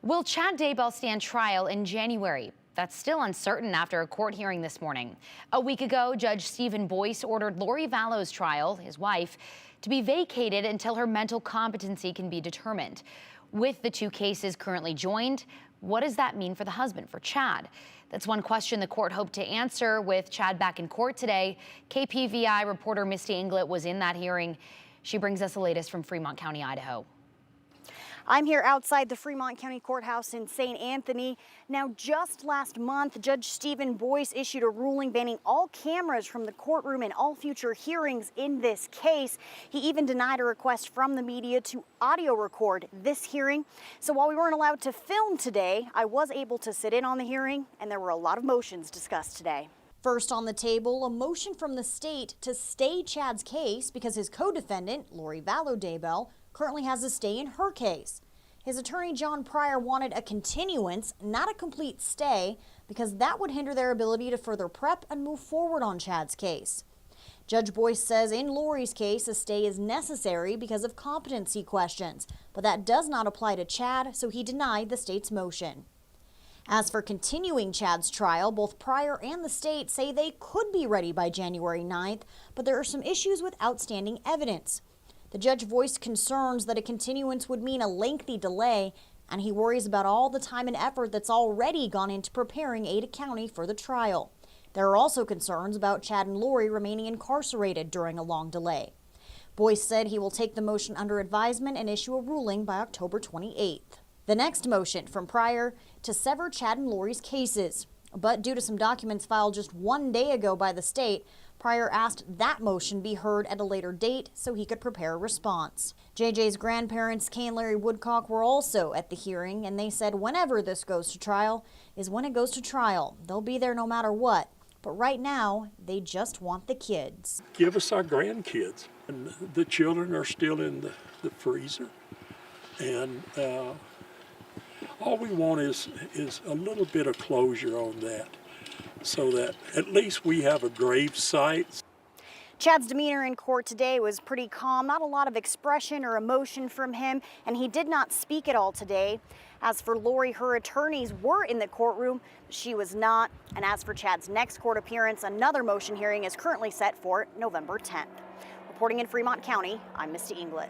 Will Chad Daybell stand trial in January? That's still uncertain after a court hearing this morning. A week ago, Judge Stephen Boyce ordered Lori Vallow's trial, his wife, to be vacated until her mental competency can be determined. With the two cases currently joined, what does that mean for the husband, for Chad? That's one question the court hoped to answer with Chad back in court today. KPVI reporter Misty Inglett was in that hearing. She brings us the latest from Fremont County, Idaho. I'm here outside the Fremont County Courthouse in St. Anthony. Now, just last month, Judge Stephen Boyce issued a ruling banning all cameras from the courtroom and all future hearings in this case. He even denied a request from the media to audio record this hearing. So while we weren't allowed to film today, I was able to sit in on the hearing, and there were a lot of motions discussed today. First on the table, a motion from the state to stay Chad's case because his co-defendant, Lori Vallow Daybell, currently has a stay in her case. His attorney, John Pryor, wanted a continuance, not a complete stay, because that would hinder their ability to further prep and move forward on Chad's case. Judge Boyce says in Lori's case, a stay is necessary because of competency questions, but that does not apply to Chad, so he denied the state's motion. As for continuing Chad's trial, both Pryor and the state say they could be ready by January 9th, but there are some issues with outstanding evidence. The judge voiced concerns that a continuance would mean a lengthy delay, and he worries about all the time and effort that's already gone into preparing Ada County for the trial. There are also concerns about Chad and Lori remaining incarcerated during a long delay. Boyce said he will take the motion under advisement and issue a ruling by October 28th. The next motion from Pryor to sever Chad and Lori's cases. But due to some documents filed just one day ago by the state, Pryor asked that motion be heard at a later date so he could prepare a response. JJ's grandparents, Kay and Larry Woodcock, were also at the hearing, and they said whenever this goes to trial is when it goes to trial. They'll be there no matter what. But right now, they just want the kids. Give us our grandkids. And the children are still in the freezer. And all we want is a little bit of closure on that, so that at least we have a grave site. Chad's demeanor in court today was pretty calm, not a lot of expression or emotion from him, and he did not speak at all today. As for Lori, her attorneys were in the courtroom, but she was not. And as for Chad's next court appearance, another motion hearing is currently set for November 10th. Reporting in Fremont County, I'm Misty Inglett.